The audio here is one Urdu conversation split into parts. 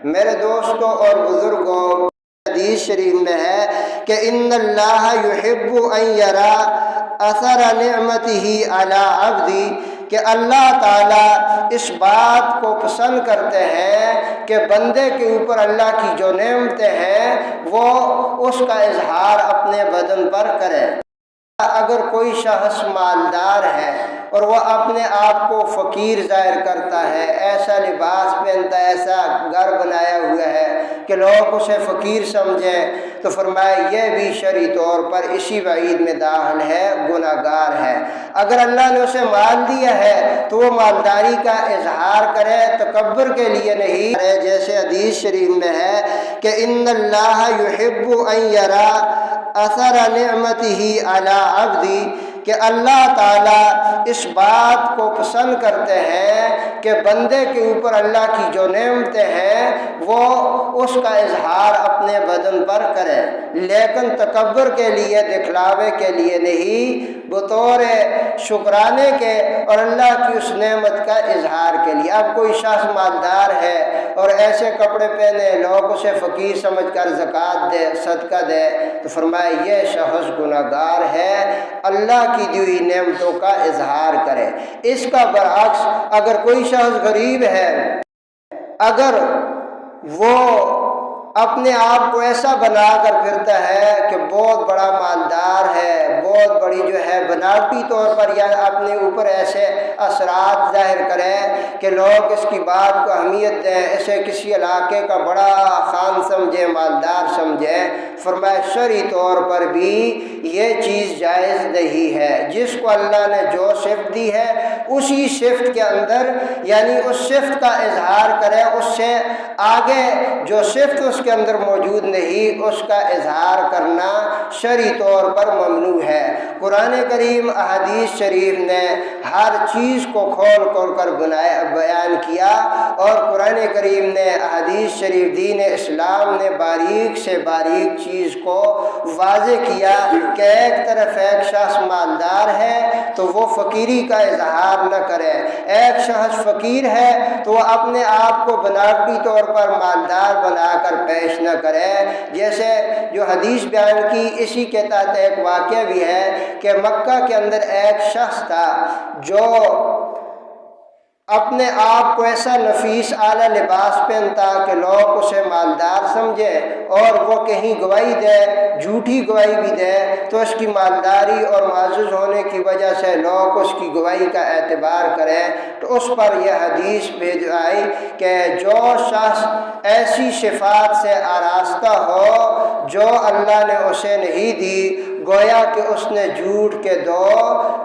میرے دوستوں اور بزرگوں، حدیث شریف میں ہے کہ ان اللہ یحب ان یرا اثر نعمتہ علی عبدی، کہ اللہ تعالیٰ اس بات کو پسند کرتے ہیں کہ بندے کے اوپر اللہ کی جو نعمتیں ہیں وہ اس کا اظہار اپنے بدن پر کرے۔ اگر کوئی شخص مالدار ہے اور وہ اپنے آپ کو فقیر ظاہر کرتا ہے، ایسا لباس پہنتا ہے، ایسا گھر بنایا ہوا ہے کہ لوگ اسے فقیر سمجھیں، تو فرمایا یہ بھی شرعی طور پر اسی وعید میں داخل ہے، گناہ گار ہے۔ اگر اللہ نے اسے مال دیا ہے تو وہ مالداری کا اظہار کرے، تکبر کے لیے نہیں، جیسے حدیث شریف میں ہے کہ ان اللہ یحب ان یرا اثر نعمتہ علی عبدی، کہ اللہ تعالیٰ اس بات کو پسند کرتے ہیں کہ بندے کے اوپر اللہ کی جو نعمتیں ہیں وہ اس کا اظہار اپنے بدن پر کرے، لیکن تکبر کے لیے، دکھلاوے کے لیے نہیں، بطور شکرانے کے اور اللہ کی اس نعمت کا اظہار کے لیے۔ اب کوئی شخص مالدار ہے اور ایسے کپڑے پہنے، لوگ اسے فقیر سمجھ کر زکوٰۃ دے، صدقہ دے، تو فرمایا یہ شخص گناہ گار ہے، اللہ کی دی ہوئی نعمتوں کا اظہار کرے۔ اس کا برعکس اگر کوئی شخص غریب ہے، اگر وہ اپنے آپ کو ایسا بنا کر پھرتا ہے کہ بہت بڑا مالدار ہے، بہت بڑی جو ہے بناوٹی طور پر یا اپنے اوپر ایسے اثرات ظاہر کرے کہ لوگ اس کی بات کو اہمیت دیں، اسے کسی علاقے کا بڑا خان سمجھے، مالدار سمجھے، فرمایا شرعی طور پر بھی یہ چیز جائز نہیں ہے۔ جس کو اللہ نے جو صفت دی ہے اسی صفت کے اندر، یعنی اس صفت کا اظہار کرے، اس سے آگے جو صفت اس کے اندر موجود نہیں اس کا اظہار کرنا شرعی طور پر ممنوع ہے۔ قرآن کریم، احادیث شریف نے ہر چیز کو کھول کھول کر بیان کیا، اور قرآن کریم نے، احادیث شریف، دین اسلام نے باریک سے باریک چیز کو واضح کیا کہ ایک طرف ایک شخص مالدار ہے تو وہ فقیری کا اظہار نہ کرے، ایک شخص فقیر ہے تو وہ اپنے آپ کو بناوٹی طور پر مالدار بنا کر پیش نہ کرے۔ جیسے جو حدیث بیان کی اسی کے تحت ایک واقعہ بھی ہے کہ مکہ کے اندر ایک شخص تھا جو اپنے آپ کو ایسا نفیس اعلیٰ لباس پہنتا کہ لوگ اسے مالدار سمجھے، اور وہ کہیں گواہی دے، جھوٹی گواہی بھی دے، تو اس کی مالداری اور معزز ہونے کی وجہ سے لوگ اس کی گواہی کا اعتبار کریں۔ تو اس پر یہ حدیث بھیج آئی کہ جو شخص ایسی صفات سے آراستہ ہو جو اللہ نے اسے نہیں دی، گویا کہ اس نے جھوٹ کے دو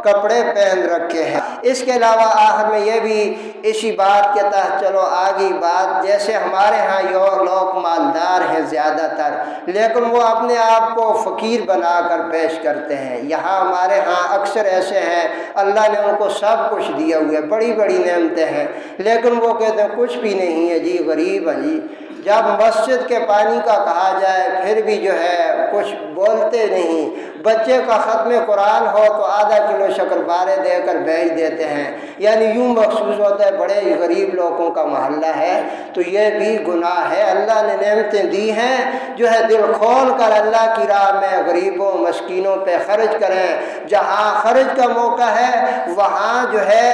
کپڑے پہن رکھے ہیں۔ اس کے علاوہ آخر میں یہ بھی اسی بات کے تحت چلو آگے بات، جیسے ہمارے ہاں لوگ مالدار ہیں زیادہ تر، لیکن وہ اپنے آپ کو فقیر بنا کر پیش کرتے ہیں۔ یہاں ہمارے ہاں اکثر ایسے ہیں، اللہ نے ان کو سب کچھ دیا ہوا ہے، بڑی بڑی نعمتیں ہیں، لیکن وہ کہتے ہیں کچھ بھی نہیں ہے جی، غریب ہے جی۔ جب مسجد کے پانی کا کہا جائے پھر بھی جو ہے کچھ بولتے نہیں، بچے کا ختم قرآن ہو تو آدھا کلو شکرپارے دے کر بھیج دیتے ہیں، یعنی یوں محسوس ہوتا ہے بڑے غریب لوگوں کا محلہ ہے۔ تو یہ بھی گناہ ہے۔ اللہ نے نعمتیں دی ہیں، جو ہے دل کھول کر اللہ کی راہ میں غریبوں مسکینوں پہ خرچ کریں، جہاں خرچ کا موقع ہے وہاں جو ہے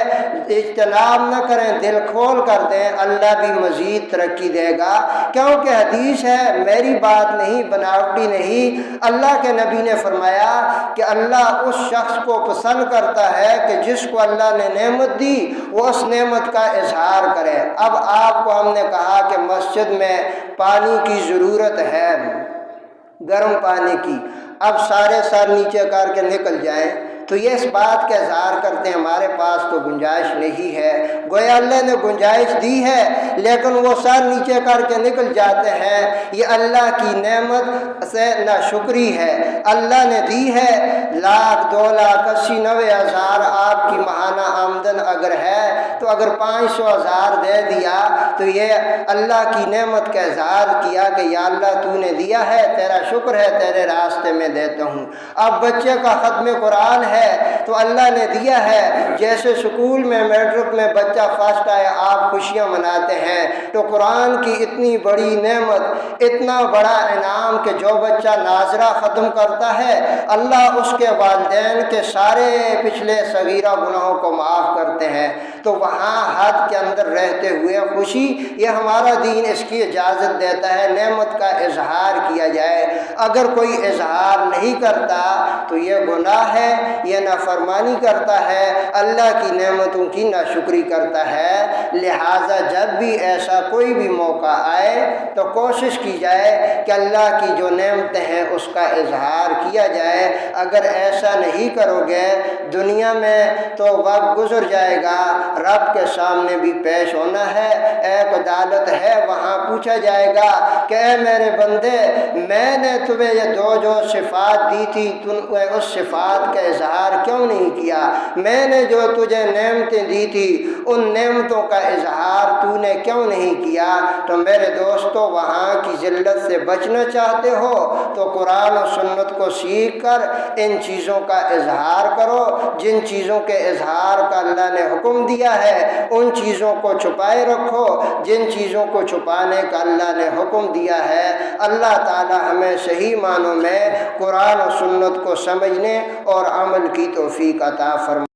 اجتناب نہ کریں، دل کھول کر دیں، اللہ بھی مزید ترقی دے گا۔ کیونکہ حدیث ہے، میری بات نہیں، بناوٹی نہیں، اللہ کے نبی نے فرمایا کہ اللہ اس شخص کو پسند کرتا ہے کہ جس کو اللہ نے نعمت دی وہ اس نعمت کا اظہار کرے۔ اب آپ کو ہم نے کہا کہ مسجد میں پانی کی ضرورت ہے، گرم پانی کی، اب سارے سر نیچے کر کے نکل جائیں تو یہ اس بات کا اظہار کرتے ہیں ہمارے پاس تو گنجائش نہیں ہے۔ گویا اللہ نے گنجائش دی ہے لیکن وہ سر نیچے کر کے نکل جاتے ہیں، یہ اللہ کی نعمت سے ناشکری ہے۔ اللہ نے دی ہے 1,00,000 2,00,000 80,000 90,000 آپ کی ماہانہ آمدن اگر ہے تو اگر 500,000 دے دیا تو یہ اللہ کی نعمت کا اظہار کیا کہ یا اللہ تو نے دیا ہے، تیرا شکر ہے، تیرے راستے میں دیتا ہوں۔ اب بچے کا ختم قرآن ہے ہے تو اللہ نے دیا ہے۔ جیسے اسکول میں میٹرک میں بچہ فرسٹ آئے آپ خوشیاں مناتے ہیں، تو قرآن کی اتنی بڑی نعمت، اتنا بڑا انعام کہ جو بچہ ناظرہ ختم کرتا ہے اللہ اس کے والدین کے سارے پچھلے صغیرہ گناہوں کو معاف کرتے ہیں۔ تو وہاں حد کے اندر رہتے ہوئے خوشی، یہ ہمارا دین اس کی اجازت دیتا ہے نعمت کا اظہار کیا جائے۔ اگر کوئی اظہار نہیں کرتا تو یہ گناہ ہے، یہ نافرمانی کرتا ہے، اللہ کی نعمتوں کی ناشکری کرتا ہے۔ لہٰذا جب بھی ایسا کوئی بھی موقع آئے تو کوشش کی جائے کہ اللہ کی جو نعمتیں ہیں اس کا اظہار کیا جائے۔ اگر ایسا نہیں کرو گے دنیا میں تو وقت گزر جائے گا، رب کے سامنے بھی پیش ہونا ہے، ایک عدالت ہے، وہاں پوچھا جائے گا کہ اے میرے بندے، میں نے تمہیں یہ جو صفات دی تھی تم نے اس صفات کا اظہار کیوں نہیں کیا؟ میں نے جو تجھے نعمتیں دی تھی ان نعمتوں کا اظہار تو نے کیوں نہیں کیا؟ تو میرے دوستو، وہاں کی ذلت سے بچنا چاہتے ہو تو قرآن و سنت کو سیکھ کر ان چیزوں کا اظہار کرو۔ جن چیزوں کے اظہار کا اللہ نے حکم دیا ہے ان چیزوں کو چھپائے رکھو، جن چیزوں کو چھپانے کا اللہ نے حکم دیا ہے۔ اللہ تعالی ہمیں صحیح معنوں میں قرآن و سنت کو سمجھنے اور عمل کی توفیق عطا فرمائے۔